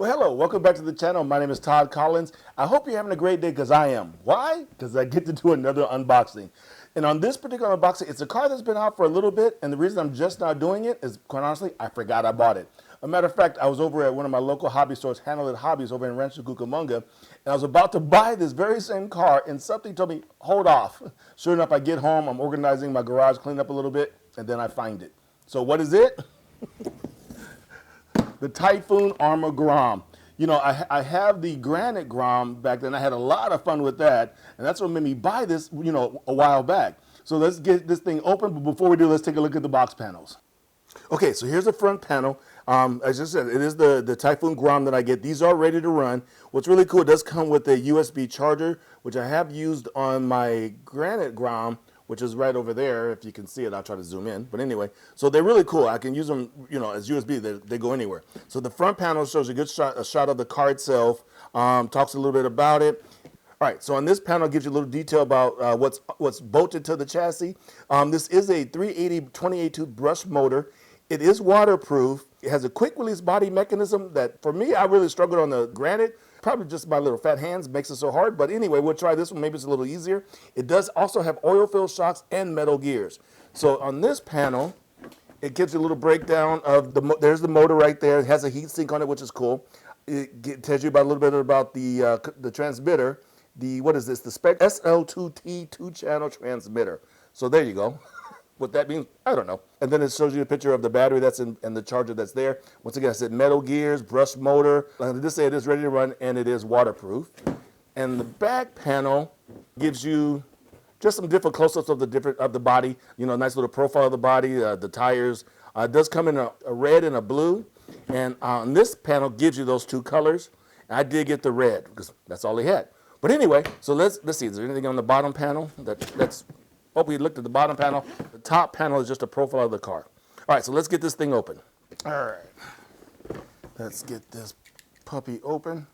Well, hello, welcome back to the channel. My name is Todd Collins. I hope you're having a great day because I am. Why? Because I get to do another unboxing. And on this particular unboxing, it's a car that's been out for a little bit, and the reason I'm just now doing it is, quite honestly, I forgot I bought it. A matter of fact, I was over at one of my local hobby stores, Handle It Hobbies, over in Rancho Cucamonga, and I was about to buy this very same car, and something told me, hold off. Sure enough, I get home, I'm organizing my garage, clean up a little bit, and then I find it. So what is it? The Typhon Arrma Grom. You know, I have the Granite Grom back then. I had a lot of fun with that, and that's what made me buy this, you know, a while back. So let's get this thing open, but before we do, let's take a look at the box panels. Okay, so here's the front panel. As I said, it is the Typhon Grom that I get. These are ready to run. What's really cool, it does come with a USB charger, which I have used on my Granite Grom, which is right over there. If you can see it, I'll try to zoom in. But anyway, so they're really cool. I can use them, you know, as USB. They go anywhere. So the front panel shows a good shot, a shot of the car itself. Talks a little bit about it. All right, so on this panel, it gives you a little detail about what's bolted to the chassis. This is a 380 28 tooth brush motor. It is waterproof. It has a quick release body mechanism that, for me, I really struggled on the Granite. Probably just my little fat hands makes it so hard. But anyway, we'll try this one. Maybe it's a little easier. It does also have oil-filled shocks and metal gears. So on this panel, it gives you a little breakdown of there's the motor right there. It has a heat sink on it, which is cool. It tells you about a little bit about the transmitter. What is this? The Spec SL2T 2-channel transmitter. So there you go. What that means, I don't know. And then it shows you a picture of the battery that's in and the charger that's there. Once again, I said metal gears, brushed motor. Like this say it is ready to run and it is waterproof. And the back panel gives you just some different close-ups of the body. You know, nice little profile of the body, the tires. It does come in a red and a blue. And on this panel gives you those two colors. I did get the red because that's all they had. But anyway, so let's see. Is there anything on the bottom panel that's oh, we looked at the bottom panel. The top panel is just a profile of the car. All right, so let's get this thing open. All right, let's get this puppy open.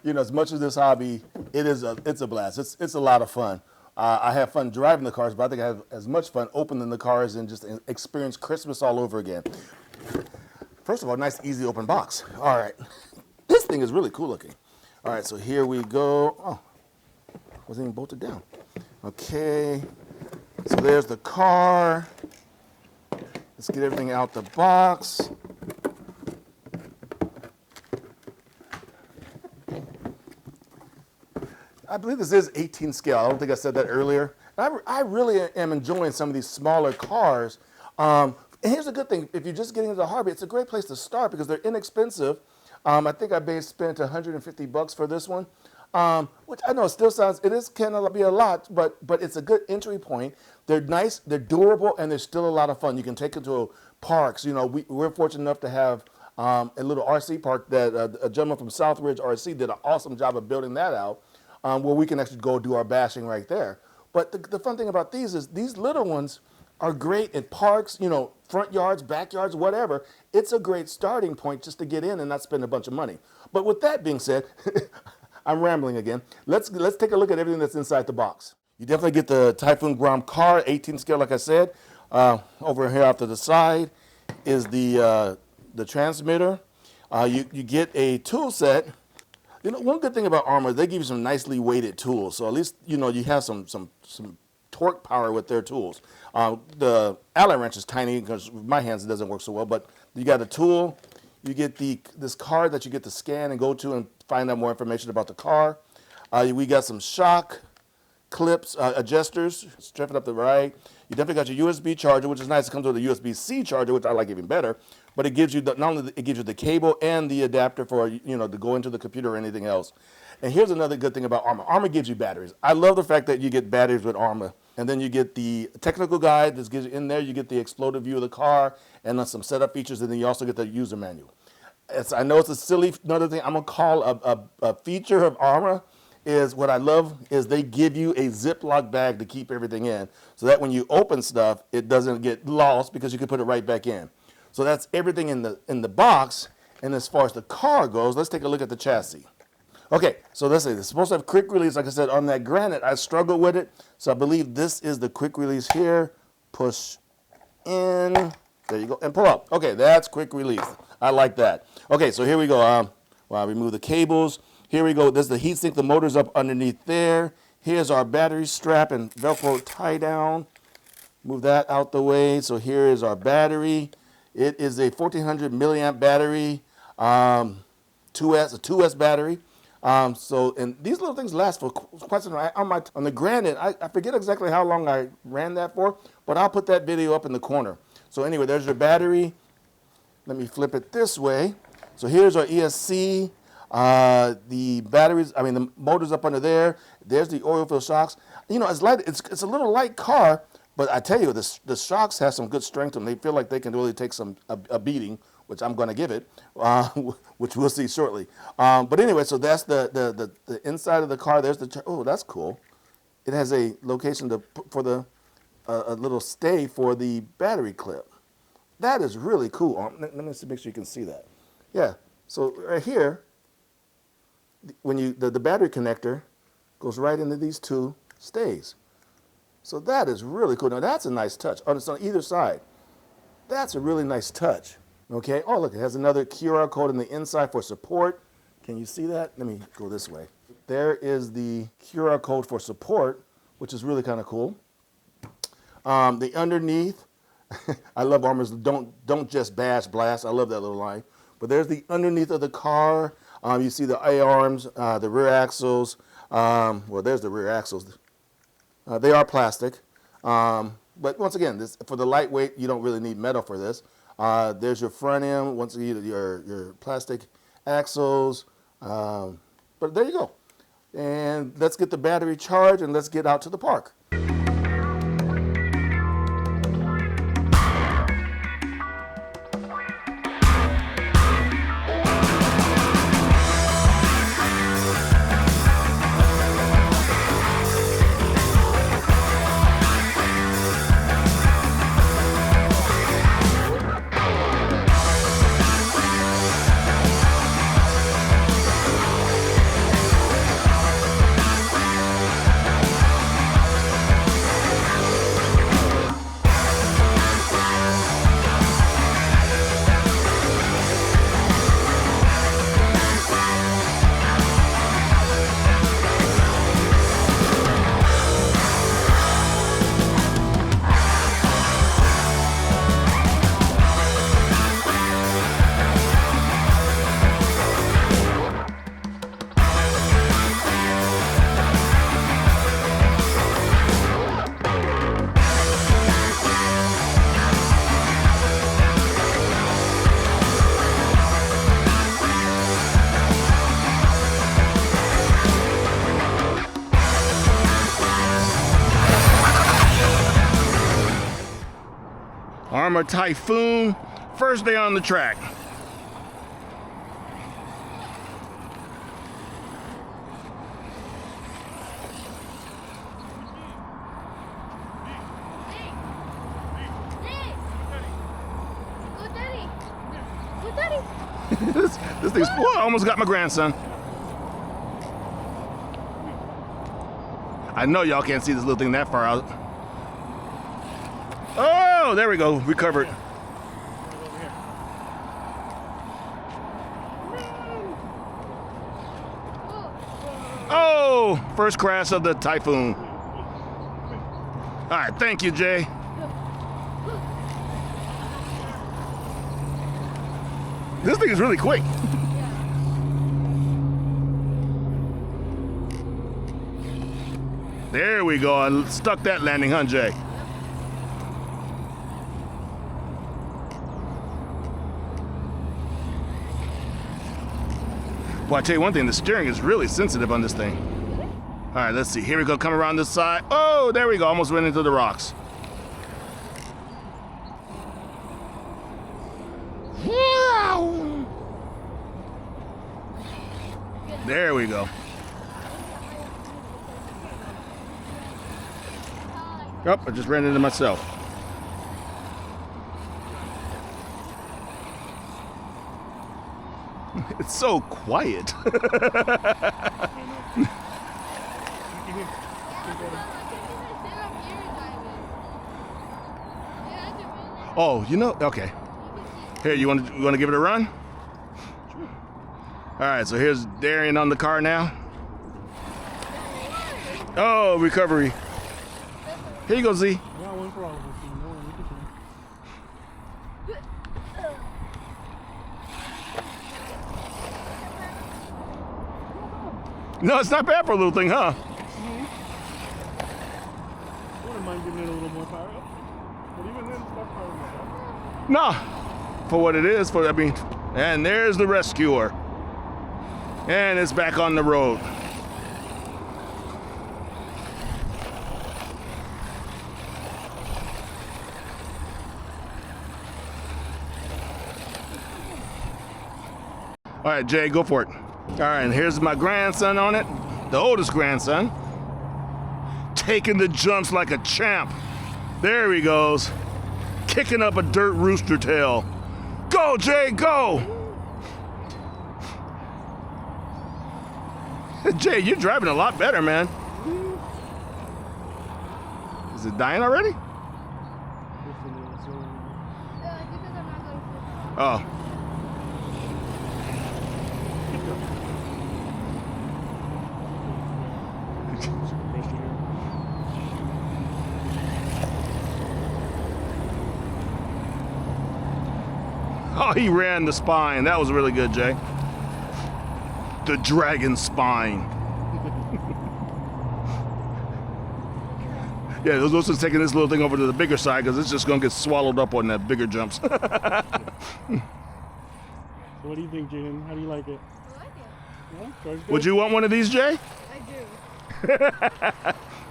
You know, as much as this hobby, it's a blast. It's a lot of fun. I have fun driving the cars, but I think I have as much fun opening the cars and just experience Christmas all over again. First of all, nice, easy open box. All right, this thing is really cool looking. All right, so here we go. Oh, wasn't even bolted down. Okay, so there's the car. Let's get everything out the box. I believe this is 18 scale. I don't think I said that earlier. I really am enjoying some of these smaller cars. And here's the good thing. If you're just getting into the hobby, it's a great place to start because they're inexpensive. I think I spent $150 for this one. Which I know it can be a lot, but it's a good entry point. They're nice, they're durable, and they're still a lot of fun. You can take them to parks. You know, we're fortunate enough to have a little RC park that a gentleman from Southridge RC did an awesome job of building that out, where we can actually go do our bashing right there. But the fun thing about these is these little ones are great at parks, you know, front yards, backyards, whatever. It's a great starting point just to get in and not spend a bunch of money. But with that being said, I'm rambling again. Let's take a look at everything that's inside the box. You definitely get the Typhon Grom car, 18 scale, like I said. Over here off to the side is the transmitter. You get a tool set. You know, one good thing about Arrma, they give you some nicely weighted tools. So at least, you know, you have some torque power with their tools. The Allen wrench is tiny because with my hands it doesn't work so well, but you got a tool. You get this card that you get to scan and go to and find out more information about the car. We got some shock clips, adjusters, stripping up the right. You definitely got your USB charger, which is nice. It comes with a USB-C charger, which I like even better. But it gives you not only it gives you the cable and the adapter for, you know, to go into the computer or anything else. And here's another good thing about Arrma. Arrma gives you batteries. I love the fact that you get batteries with Arrma. And then you get the technical guide that gives you in there. You get the exploded view of the car and some setup features. And then you also get the user manual. I know it's a silly another thing I'm gonna call a feature of Arrma is what I love is they give you a Ziploc bag to keep everything in so that when you open stuff it doesn't get lost because you can put it right back in. So that's everything in the box. And as far as the car goes, let's take a look at the chassis. Okay, so let's say it's supposed to have quick release. Like I said, on that Granite, I struggled with it. So I believe this is the quick release here. Push in. There you go. And pull up. Okay, that's quick release. I like that. Okay, so here we go. Well, I remove the cables. Here we go. This is the heatsink. The motor's up underneath there. Here's our battery strap and Velcro tie down. Move that out the way. So here is our battery. It is a 1400 milliamp battery, 2S battery. And these little things last for quite some time. On the Granite, I forget exactly how long I ran that for, but I'll put that video up in the corner. So anyway, there's your battery. Let me flip it this way. So here's our ESC. The batteries, the motor's up under there. There's the oil fill shocks. You know, it's light. It's a little light car, but I tell you, the shocks have some good strength to them. They feel like they can really take a beating, which I'm going to give it, which we'll see shortly. But anyway, so that's the inside of the car. There's oh, that's cool. It has a location for a little stay for the battery clip. That is really cool. Let me make sure you can see that. Yeah. So right here, when the battery connector goes right into these two stays. So that is really cool. Now that's a nice touch. Oh, it's on either side. That's a really nice touch. Okay. Oh, look, it has another QR code on the inside for support. Can you see that? Let me go this way. There is the QR code for support, which is really kind of cool. The underneath, I love Arrma's don't just bash, blast. I love that little line. But there's the underneath of the car. You see the A-arms, the rear axles. Well, there's the rear axles. They are plastic. But once again, for the lightweight, you don't really need metal for this. There's your front end. Once again, your plastic axles. But there you go. And let's get the battery charged and let's get out to the park. Arrma Typhon, first day on the track. This thing's, whoa, I almost got my grandson. I know y'all can't see this little thing that far out. Oh, there we go, recovered. Oh, first crash of the Typhoon. All right, thank you, Jay. This thing is really quick. There we go, I stuck that landing, huh, Jay? Well, I tell you one thing, the steering is really sensitive on this thing. All right, let's see. Here we go, come around this side. Oh, there we go, almost went into the rocks. There we go. Oh, I just ran into myself. It's so quiet. Oh, you know, okay. Here, you want to give it a run? All right, so here's Darian on the car now. Oh, recovery. Here you go, Z. No, it's not bad for a little thing, huh? I wouldn't mind giving it a little more power up. But even then, it's not power up. No, for what it is, I mean, and there's the rescuer. And it's back on the road. All right, Jay, go for it. All right, and here's my grandson on it, the oldest grandson, taking the jumps like a champ. There he goes, kicking up a dirt rooster tail. Go, Jay, go! Jay, you're driving a lot better, man. Is it dying already? Oh. Oh, he ran the spine. That was really good, Jay. The dragon spine. Yeah, those also taking this little thing over to the bigger side because it's just going to get swallowed up on that bigger jumps. So what do you think, Jaden? How do you like it? I like it. Yeah, car's good? Would you want one of these, Jay? I do.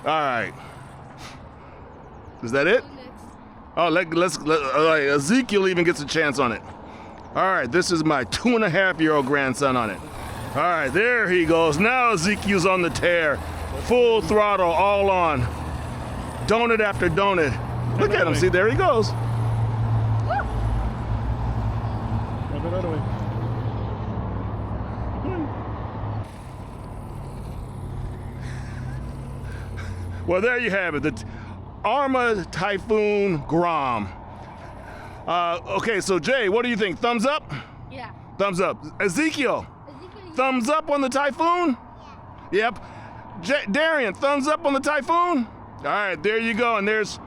All right. Is that it? Next. Oh, let's all right, Ezekiel even gets a chance on it. All right, this is my 2.5-year-old grandson on it. All right, there he goes. Now Ezekiel's on the tear. Full throttle, all on. Donut after donut. Look at him, see, there he goes. Well, there you have it. The Arrma Typhon Grom. Okay, so Jay, what do you think? Thumbs up? Yeah. Thumbs up. Ezekiel, thumbs up on the Typhoon? Yeah. Yep. Darian, thumbs up on the Typhoon? All right, there you go, and there's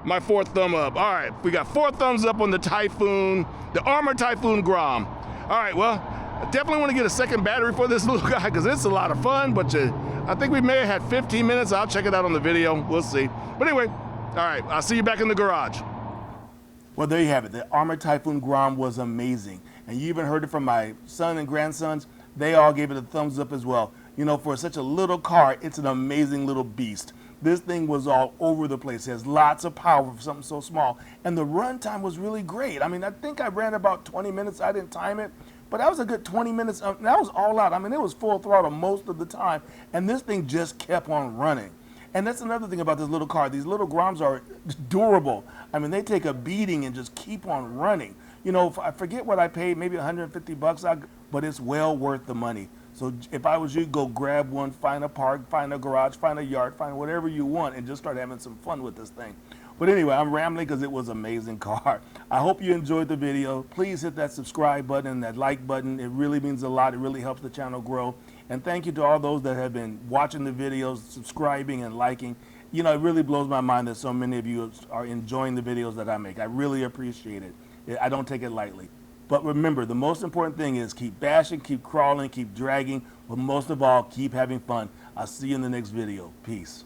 my 4th thumb up. All right, we got 4 thumbs up on the Typhoon, the Arrma Typhon Grom. All right, well, I definitely want to get a second battery for this little guy because it's a lot of fun, but I think we may have had 15 minutes. I'll check it out on the video. We'll see. But anyway, all right, I'll see you back in the garage. Well, there you have it. The Arrma Typhon Grom was amazing. And you even heard it from my son and grandsons. They all gave it a thumbs up as well. You know, for such a little car, it's an amazing little beast. This thing was all over the place. It has lots of power for something so small. And the runtime was really great. I mean, I think I ran about 20 minutes. I didn't time it. But that was a good 20 minutes. That was all out. I mean, it was full throttle most of the time. And this thing just kept on running. And that's another thing about this little car. These little Groms are durable. I mean, they take a beating and just keep on running. You know, I forget what I paid, maybe 150 bucks, but it's well worth the money. So if I was you, go grab one, find a park, find a garage, find a yard, find whatever you want, and just start having some fun with this thing. But anyway, I'm rambling because it was an amazing car. I hope you enjoyed the video. Please hit that subscribe button, that like button. It really means a lot. It really helps the channel grow. And thank you to all those that have been watching the videos, subscribing and liking. You know, it really blows my mind that so many of you are enjoying the videos that I make. I really appreciate it. I don't take it lightly. But remember, the most important thing is keep bashing, keep crawling, keep dragging, but most of all, keep having fun. I'll see you in the next video. Peace.